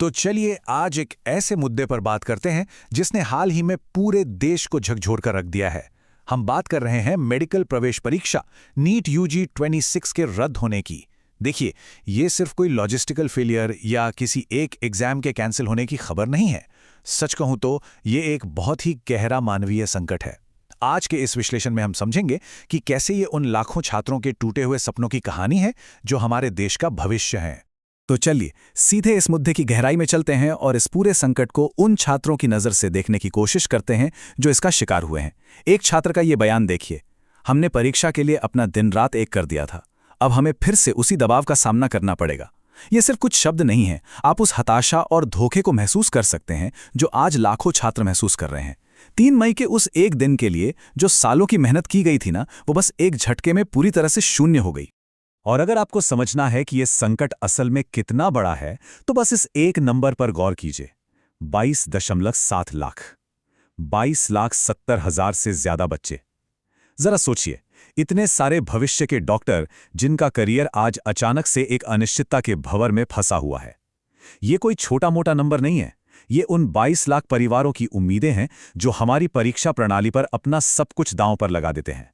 तो चलिए आज एक ऐसे मुद्दे पर बात करते हैं जिसने हाल ही में पूरे देश को झकझोर कर रख दिया है। हम बात कर रहे हैं मेडिकल प्रवेश परीक्षा नीट यूजी 26 के रद्द होने की। देखिए, ये सिर्फ कोई लॉजिस्टिकल फेलियर या किसी एक एग्जाम के कैंसिल होने की खबर नहीं है। सच कहूं तो ये एक बहुत ही गहरा मानवीय संकट है। आज के इस विश्लेषण में हम समझेंगे कि कैसे ये उन लाखों छात्रों के टूटे हुए सपनों की कहानी है जो हमारे देश का भविष्य है। तो चलिए सीधे इस मुद्दे की गहराई में चलते हैं और इस पूरे संकट को उन छात्रों की नज़र से देखने की कोशिश करते हैं जो इसका शिकार हुए हैं। एक छात्र का ये बयान देखिए, हमने परीक्षा के लिए अपना दिन रात एक कर दिया था, अब हमें फिर से उसी दबाव का सामना करना पड़ेगा। ये सिर्फ कुछ शब्द नहीं हैं, आप उस हताशा और धोखे को महसूस कर सकते हैं जो आज लाखों छात्र महसूस कर रहे हैं। 3 मई के उस एक दिन के लिए जो सालों की मेहनत की गई थी ना, वो बस एक झटके में पूरी तरह से शून्य हो गई। और अगर आपको समझना है कि यह संकट असल में कितना बड़ा है, तो बस इस एक नंबर पर गौर कीजिए। 22.7 लाख, 22,70,000 से ज्यादा बच्चे। जरा सोचिए, इतने सारे भविष्य के डॉक्टर जिनका करियर आज अचानक से एक अनिश्चितता के भंवर में फंसा हुआ है। ये कोई छोटा मोटा नंबर नहीं है, ये उन 22 लाख परिवारों की उम्मीदें हैं जो हमारी परीक्षा प्रणाली पर अपना सब कुछ दांव पर लगा देते हैं।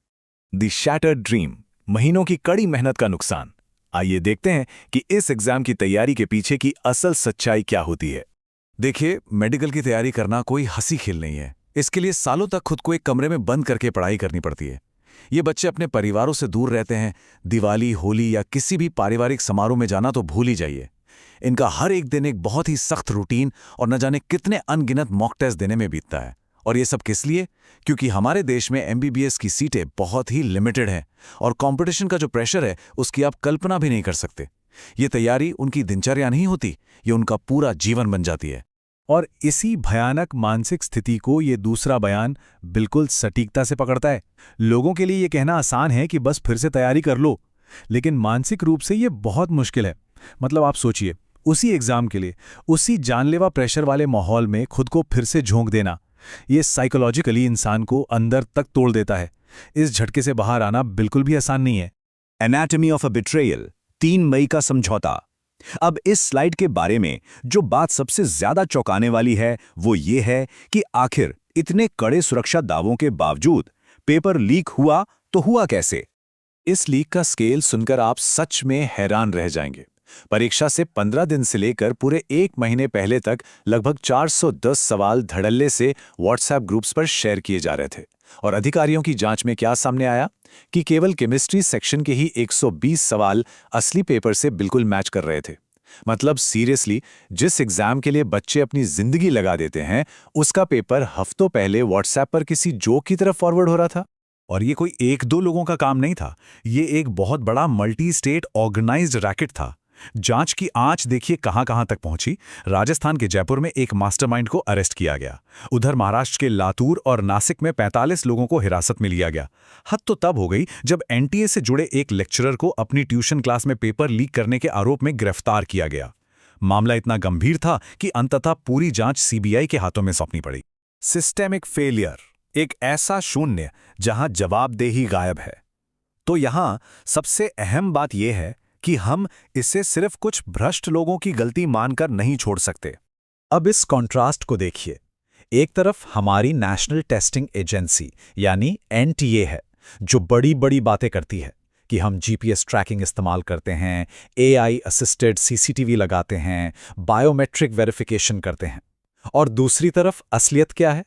द शैटर्ड ड्रीम, महीनों की कड़ी मेहनत का नुकसान। आइए देखते हैं कि इस एग्जाम की तैयारी के पीछे की असल सच्चाई क्या होती है। देखिए, मेडिकल की तैयारी करना कोई हंसी खेल नहीं है। इसके लिए सालों तक खुद को एक कमरे में बंद करके पढ़ाई करनी पड़ती है। ये बच्चे अपने परिवारों से दूर रहते हैं। दिवाली, होली या किसी भी पारिवारिक समारोह में जाना तो भूल ही जाइए। इनका हर एक दिन एक बहुत ही सख्त रूटीन और न जाने कितने अनगिनत मॉक टेस्ट देने में बीतता है। और ये सब किस लिए? क्योंकि हमारे देश में एमबीबीएस की सीटें बहुत ही लिमिटेड हैं और कंपटीशन का जो प्रेशर है उसकी आप कल्पना भी नहीं कर सकते। ये तैयारी उनकी दिनचर्या नहीं होती, ये उनका पूरा जीवन बन जाती है। और इसी भयानक मानसिक स्थिति को ये दूसरा बयान बिल्कुल सटीकता से पकड़ता है। लोगों के लिए ये कहना आसान है कि बस फिर से तैयारी कर लो, लेकिन मानसिक रूप से ये बहुत मुश्किल है। मतलब आप सोचिए, उसी एग्जाम के लिए उसी जानलेवा प्रेशर वाले माहौल में खुद को फिर से झोंक देना, ये साइकोलॉजिकली इंसान को अंदर तक तोड़ देता है। इस झटके से बाहर आना बिल्कुल भी आसान नहीं है। एनाटॉमी ऑफ अ बिट्रेयल, 3 मई का समझौता। अब इस स्लाइड के बारे में जो बात सबसे ज्यादा चौंकाने वाली है वो ये है कि आखिर इतने कड़े सुरक्षा दावों के बावजूद पेपर लीक हुआ तो हुआ कैसे? इस लीक का स्केल सुनकर आप सच में हैरान रह जाएंगे। परीक्षा से 15 दिन से लेकर पूरे 1 महीने पहले तक लगभग 410 सवाल धड़ल्ले से व्हाट्सएप ग्रुप्स पर शेयर किए जा रहे थे। और अधिकारियों की जांच में क्या सामने आया कि केवल केमिस्ट्री सेक्शन के ही 120 सवाल असली पेपर से बिल्कुल मैच कर रहे थे। मतलब सीरियसली, जिस एग्जाम के लिए बच्चे अपनी जिंदगी लगा देते हैं, उसका पेपर हफ्तों पहले व्हाट्सएप पर किसी जोक की तरफ फॉरवर्ड हो रहा था। और ये कोई 1-2 लोगों का काम नहीं था, ये एक बहुत बड़ा मल्टी स्टेट ऑर्गेनाइज्ड रैकेट था। जांच की आंच देखिए कहां तक पहुंची। राजस्थान के जयपुर में एक मास्टरमाइंड को अरेस्ट किया गया। उधर महाराष्ट्र के लातूर और नासिक में 45 लोगों को हिरासत में लिया गया। हद तो तब हो गई जब एनटीए से जुड़े एक लेक्चरर को अपनी ट्यूशन क्लास में पेपर लीक करने के आरोप में गिरफ्तार किया गया। मामला इतना गंभीर था कि अंततः पूरी जांच सीबीआई के हाथों में सौंपनी पड़ी। सिस्टेमिक फेलियर, एक ऐसा शून्य जहां जवाबदेही गायब है। तो यहां सबसे अहम बात यह है कि हम इसे सिर्फ कुछ भ्रष्ट लोगों की गलती मानकर नहीं छोड़ सकते। अब इस कॉन्ट्रास्ट को देखिए। एक तरफ हमारी नेशनल टेस्टिंग एजेंसी यानी एनटीए है, जो बड़ी बड़ी बातें करती है कि हम जीपीएस ट्रैकिंग इस्तेमाल करते हैं, एआई असिस्टेड सीसीटीवी लगाते हैं, बायोमेट्रिक वेरिफिकेशन करते हैं। और दूसरी तरफ असलियत क्या है?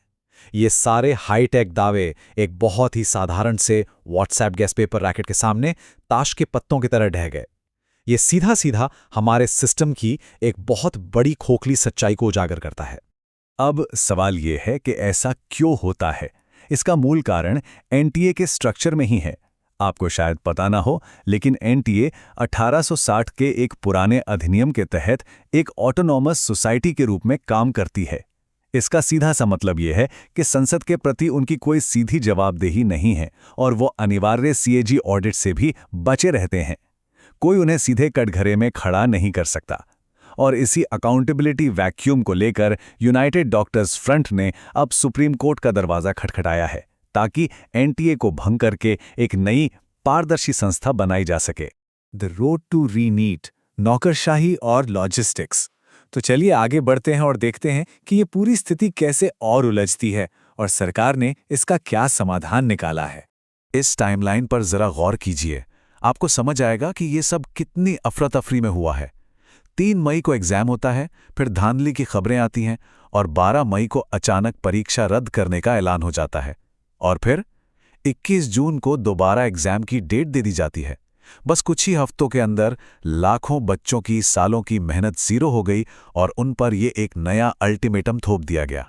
ये सारे हाईटेक दावे एक बहुत ही साधारण से व्हाट्सएप गैस पेपर रैकेट के सामने ताश के पत्तों की तरह ढह गए। ये सीधा सीधा हमारे सिस्टम की एक बहुत बड़ी खोखली सच्चाई को उजागर करता है। अब सवाल ये है कि ऐसा क्यों होता है? इसका मूल कारण एनटीए के स्ट्रक्चर में ही है। आपको शायद पता ना हो, लेकिन एनटीए 1860 के एक पुराने अधिनियम के तहत एक ऑटोनॉमस सोसाइटी के रूप में काम करती है। इसका सीधा सा मतलब यह है कि संसद के प्रति उनकी कोई सीधी जवाबदेही नहीं है और वो अनिवार्य सीएजी ऑडिट से भी बचे रहते हैं। कोई उन्हें सीधे कटघरे में खड़ा नहीं कर सकता। और इसी अकाउंटेबिलिटी वैक्यूम को लेकर यूनाइटेड डॉक्टर्स फ्रंट ने अब सुप्रीम कोर्ट का दरवाजा खटखटाया है, ताकि एनटीए को भंग करके एक नई पारदर्शी संस्था बनाई जा सके। द रोड टू रीनीट, नौकरशाही और लॉजिस्टिक्स। तो चलिए आगे बढ़ते हैं और देखते हैं कि ये पूरी स्थिति कैसे और उलझती है और सरकार ने इसका क्या समाधान निकाला है। इस टाइमलाइन पर जरा गौर कीजिए, आपको समझ आएगा कि ये सब कितनी अफरा तफरी में हुआ है। 3 मई को एग्जाम होता है, फिर धांधली की खबरें आती हैं और 12 मई को अचानक परीक्षा रद्द करने का ऐलान हो जाता है और फिर 21 जून को दोबारा एग्जाम की डेट दे दी जाती है। बस कुछ ही हफ्तों के अंदर लाखों बच्चों की सालों की मेहनत जीरो हो गई और उन पर ये एक नया अल्टीमेटम थोप दिया गया।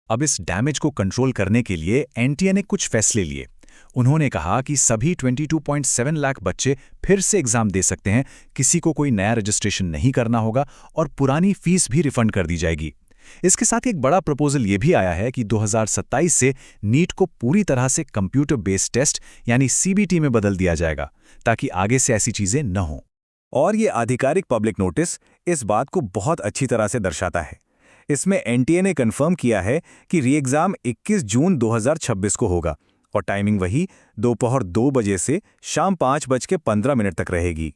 अब इस डैमेज को कंट्रोल करने के लिए एनटीए ने कुछ फैसले लिए। उन्होंने कहा कि सभी 22.7 लाख बच्चे फिर से एग्जाम दे सकते हैं, किसी को कोई नया रजिस्ट्रेशन नहीं करना होगा और पुरानी फीस भी रिफंड कर दी जाएगी। इसके साथ एक बड़ा प्रपोजल ये भी आया है कि 2027 से नीट को पूरी तरह से कंप्यूटर बेस्ड टेस्ट यानी सीबीटी में बदल दिया जाएगा, ताकि आगे से ऐसी चीजें न हों। और ये आधिकारिक पब्लिक नोटिस इस बात को बहुत अच्छी तरह से दर्शाता है। इसमें एनटीए ने कंफर्म किया है कि री एग्जाम 21 जून 2026 को होगा और टाइमिंग वही दोपहर 2 बजे से शाम 5:15 तक रहेगी।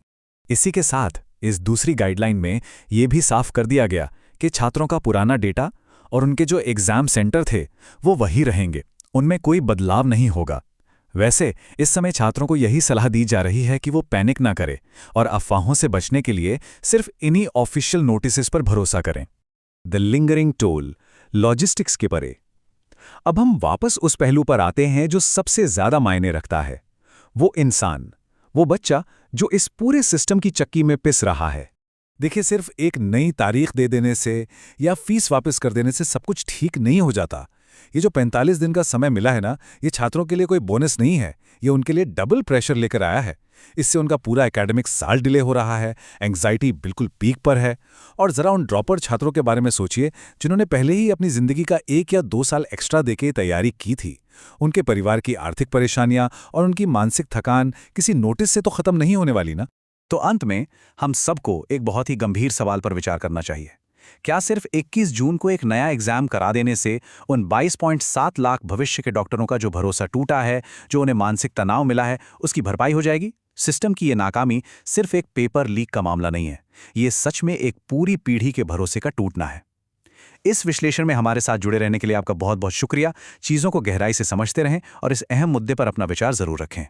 इसी के साथ इस दूसरी गाइडलाइन में ये भी साफ कर दिया गया कि छात्रों का पुराना डेटा और उनके जो एग्जाम सेंटर थे वो वही रहेंगे, उनमें कोई बदलाव नहीं होगा। वैसे इस समय छात्रों को यही सलाह दी जा रही है कि वो पैनिक ना करें और अफवाहों से बचने के लिए सिर्फ इन्हीं ऑफिशियल नोटिस पर भरोसा करें। द लिंगरिंग टोल, लॉजिस्टिक्स के परे। अब हम वापस उस पहलू पर आते हैं जो सबसे ज्यादा मायने रखता है, वो इंसान, वो बच्चा जो इस पूरे सिस्टम की चक्की में पिस रहा है। देखिए, सिर्फ एक नई तारीख दे देने से या फीस वापस कर देने से सब कुछ ठीक नहीं हो जाता। ये जो 45 दिन का समय मिला है ना, ये छात्रों के लिए कोई बोनस नहीं है, ये उनके लिए डबल प्रेशर लेकर आया है। इससे उनका पूरा एकेडमिक साल डिले हो रहा है, एंग्जाइटी बिल्कुल पीक पर है। और जरा उन ड्रॉपर छात्रों के बारे में सोचिए जिन्होंने पहले ही अपनी जिंदगी का 1 या 2 साल एक्स्ट्रा देके तैयारी की थी। उनके परिवार की आर्थिक परेशानियां और उनकी मानसिक थकान किसी नोटिस से तो खत्म नहीं होने वाली ना। तो अंत में हम सबको एक बहुत ही गंभीर सवाल पर विचार करना चाहिए। क्या सिर्फ 21 जून को एक नया एग्जाम करा देने से उन 22.7 लाख भविष्य के डॉक्टरों का जो भरोसा टूटा है, जो उन्हें मानसिक तनाव मिला है, उसकी भरपाई हो जाएगी? सिस्टम की ये नाकामी सिर्फ एक पेपर लीक का मामला नहीं है, ये सच में एक पूरी पीढ़ी के भरोसे का टूटना है। इस विश्लेषण में हमारे साथ जुड़े रहने के लिए आपका बहुत बहुत शुक्रिया। चीज़ों को गहराई से समझते रहें और इस अहम मुद्दे पर अपना विचार जरूर रखें।